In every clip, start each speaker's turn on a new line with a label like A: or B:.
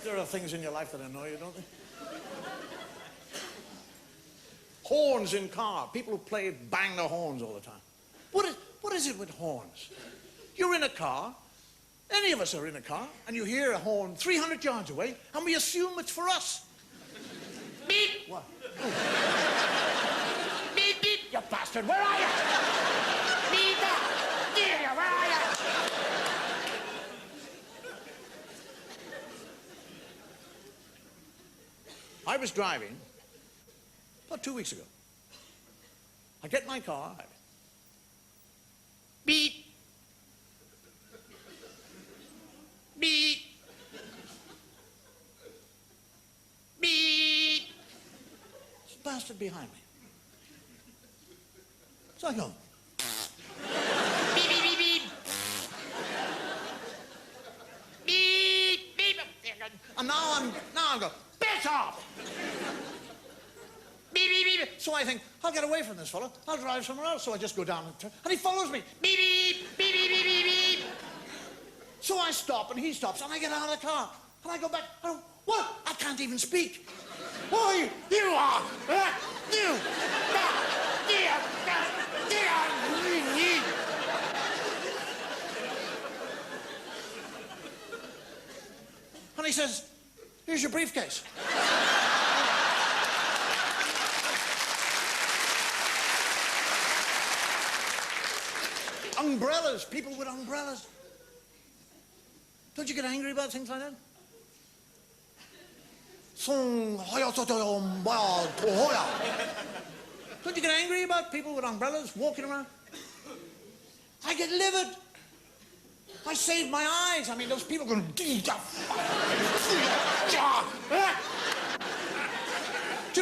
A: There are things in your life that annoy you, don't they? Horns in car. People who play bang their horns all the time. What is it with horns? You're in a car, any of us are in a car, and you hear a horn 300 yards away, and we assume it's for us. Beep! What? Oh. Beep, beep, you bastard, where are you? Beep, where are you? I was driving about 2 weeks ago. I get in my car. Beep. Beep. Beep. There's a bastard behind me. So I go. Beep, beep, beep, beep. Beep, beep. And now I'm going, bitch off! Beep, beep, beep. So I think, I'll get away from this fella. I'll drive somewhere else. So I just go down and he follows me. Beep, beep, beep, beep, beep, beep, beep. So I stop and he stops and I get out of the car. And I go back. I go, what? I can't even speak. Who you are? You. And he says, here's your briefcase. Umbrellas, people with umbrellas. Don't you get angry about things like that? Don't you get angry about people with umbrellas walking around? I get livid. I saved my eyes. I mean, those people going... Do you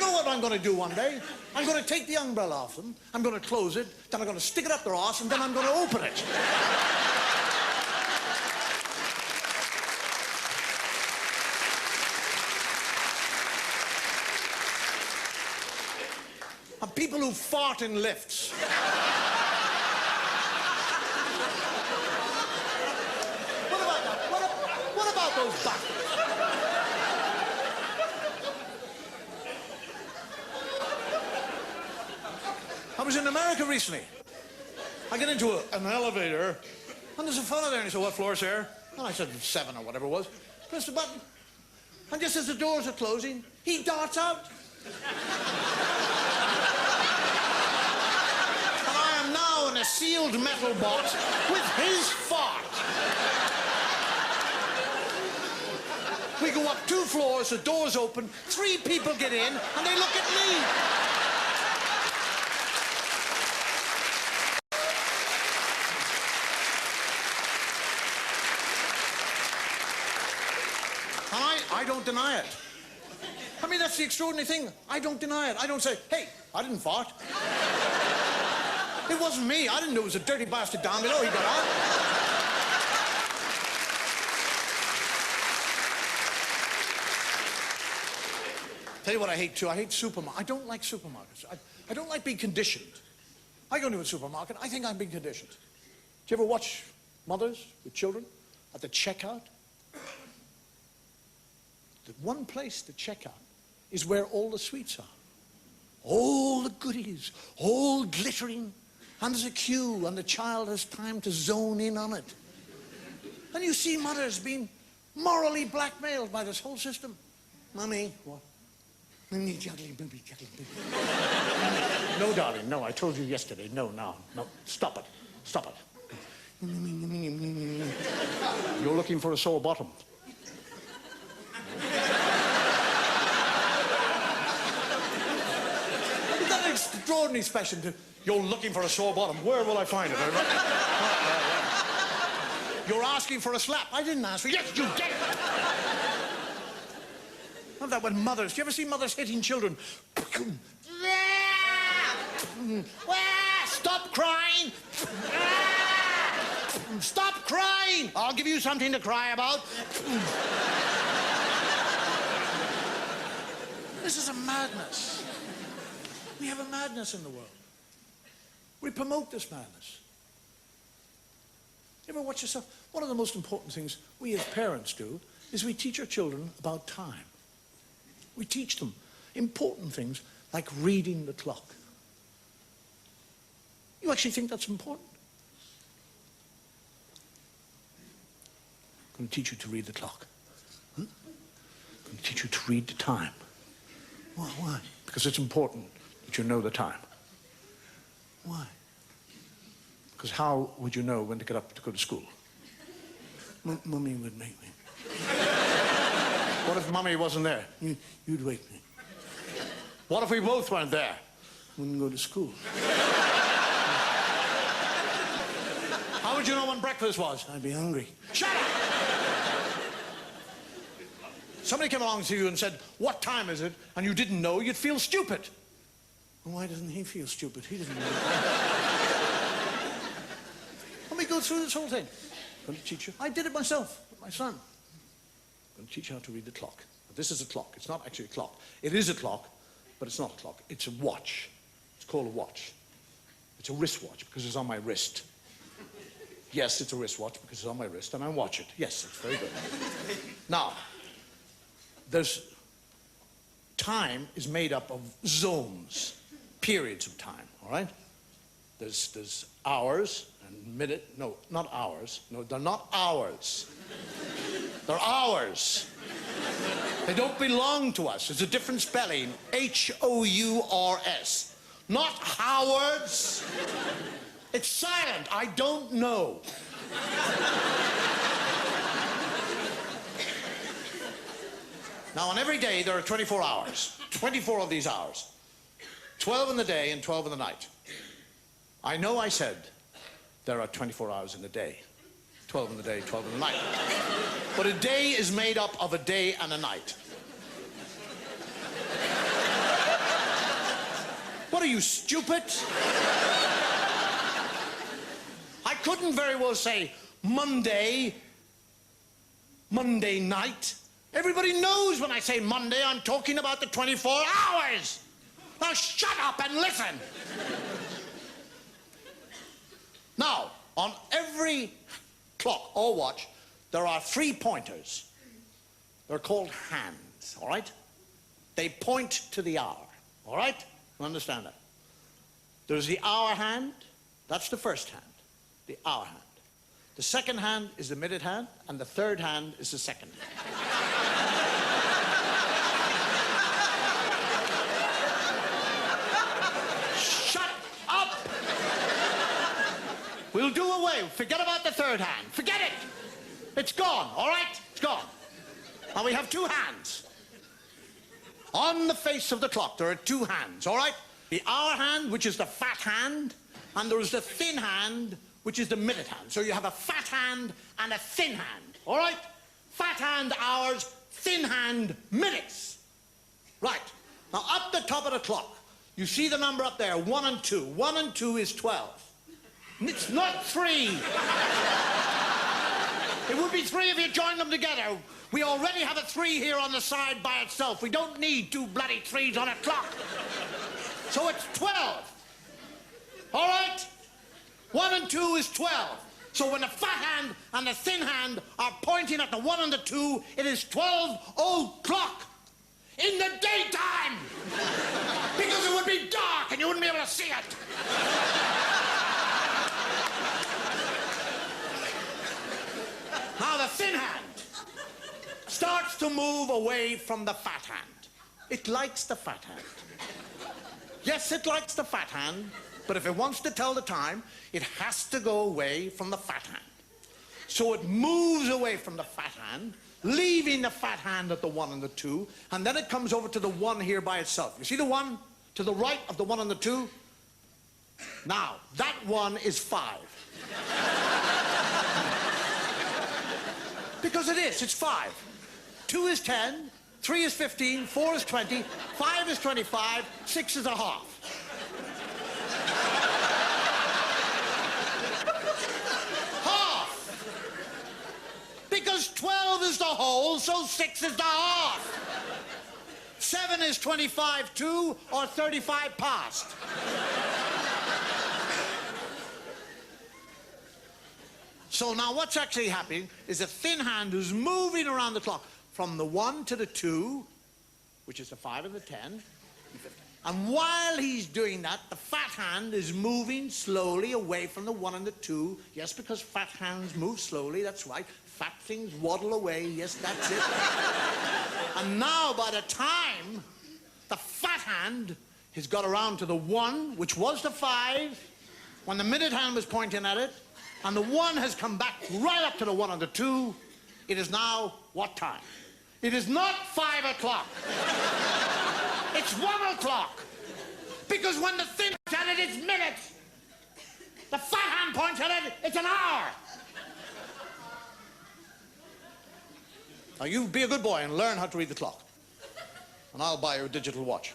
A: know what I'm going to do one day? I'm going to take the umbrella off them, I'm going to close it, then I'm going to stick it up their arse, and then I'm going to open it. And people who fart in lifts. What about that? What about those bastards? I was in America recently. I get into an elevator, and there's a fellow there, and he said, what floor's there? And I said, 7 or whatever it was. Press the button. And just as the doors are closing, he darts out. And I am now in a sealed metal box with his fart. We go up 2 floors, the doors open, 3 people get in, and they look at me. I don't deny it. I mean, that's the extraordinary thing. I don't deny it. I don't say, hey, I didn't fart. It wasn't me. I didn't know it was a dirty bastard down below. He got out. Tell you what I hate, too. I hate supermarkets. I don't like supermarkets. I don't like being conditioned. I go into a supermarket. I think I'm being conditioned. Do you ever watch mothers with children at the checkout? The one place to check out is where all the sweets are. All the goodies, all glittering. And there's a queue, and the child has time to zone in on it. And you see mothers being morally blackmailed by this whole system. Mummy, what? No, darling, no, I told you yesterday. No, stop it. Stop it. You're looking for a sore bottom. Isn't that an extraordinary expression to, you're looking for a sore bottom? Where will I find it? You're asking for a slap. I didn't ask for it. Yes, you did. Not that when mothers, do you ever see mothers hitting children? Stop crying. Stop crying. I'll give you something to cry about. This is a madness. We have a madness in the world. We promote this madness. You ever watch yourself? One of the most important things we as parents do is we teach our children about time. We teach them important things like reading the clock. You actually think that's important? I'm going to teach you to read the clock. I'm going to teach you to read the time. Why? Because it's important that you know the time. Why? Because how would you know when to get up to go to school? Mummy would make me. What if Mummy wasn't there? You'd wake me. What if we both weren't there? Wouldn't go to school. How would you know when breakfast was? I'd be hungry. Shut up! Somebody came along to you and said, what time is it? And you didn't know, you'd feel stupid. Well, why doesn't he feel stupid? He doesn't know. Let me go through this whole thing. I'm going to teach you. I did it myself with my son. I'm going to teach you how to read the clock. This is a clock. It's not actually a clock. It is a clock, but it's not a clock. It's a watch. It's called a watch. It's a wristwatch because it's on my wrist. Yes, it's a wristwatch because it's on my wrist and I watch it. Yes, it's very good. Now, time is made up of zones, periods of time, all right? There's hours and minute, no, not hours. No, they're not hours. They're hours. They don't belong to us. It's a different spelling, H-O-U-R-S. Not Howards. It's silent, I don't know. Now, on every day, there are 24 hours. 24 of these hours. 12 in the day and 12 in the night. I know I said there are 24 hours in the day. 12 in the day, 12 in the night. But a day is made up of a day and a night. What are you, stupid? I couldn't very well say Monday night. Everybody knows when I say Monday, I'm talking about the 24 hours. Now shut up and listen. Now, on every clock or watch, there are 3 pointers. They're called hands, all right? They point to the hour, all right? You understand that? There's the hour hand. That's the first hand, the hour hand. The second hand is the minute hand, and the third hand is the second hand. Shut up! We'll do away. Forget about the third hand. Forget it. It's gone, all right? It's gone. Now we have 2 hands. On the face of the clock, there are 2 hands, all right? The hour hand, which is the fat hand, and there's the thin hand, which is the minute hand. So you have a fat hand and a thin hand, all right? Fat hand, hours, thin hand, minutes. Right. Now, up the top of the clock, you see the number up there, 1 and 2. 1 and 2 is 12. It's not 3. It would be 3 if you joined them together. We already have a 3 here on the side by itself. We don't need 2 bloody 3s on a clock. So it's 12. All right? 1 and 2 is 12. So when the fat hand and the thin hand are pointing at the 1 and the 2, it is 12 o'clock in the daytime. Because it would be dark and you wouldn't be able to see it. Now the thin hand starts to move away from the fat hand. It likes the fat hand. Yes, it likes the fat hand, but if it wants to tell the time, it has to go away from the fat hand. So it moves away from the fat hand, leaving the fat hand at the 1 and the 2, and then it comes over to the 1 here by itself. You see the 1 to the right of the 1 and the 2? Now, that 1 is 5. Because it is, it's 5. 2 is 10, 3 is 15, 4 is 20, 5 is 25, 6 is a half. Half! Because 12 is the whole, so 6 is the half. 7 is 25 to or 35 past. So now what's actually happening is a thin hand is moving around the clock from the 1 to the 2, which is the 5 and the 10. And while he's doing that, the fat hand is moving slowly away from the 1 and the 2. Yes, because fat hands move slowly, that's right. Fat things waddle away, yes, that's it. And now, by the time the fat hand has got around to the 1, which was the 5, when the minute hand was pointing at it, and the 1 has come back right up to the 1 and the 2, it is now what time? It is not 5 o'clock. It's 1 o'clock. Because when the thin points at it, it's minutes. The fat hand points at it, it's an hour. Now you be a good boy and learn how to read the clock. And I'll buy you a digital watch.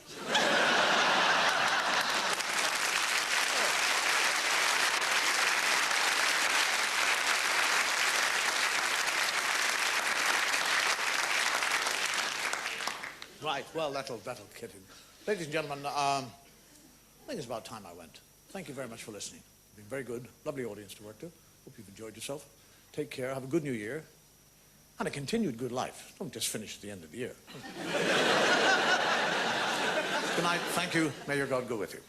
A: Right, well, that'll kid him. Ladies and gentlemen, I think it's about time I went. Thank you very much for listening. It's been very good, lovely audience to work to. Hope you've enjoyed yourself. Take care, have a good new year, and a continued good life. Don't just finish at the end of the year. Good night, thank you, may your God go with you.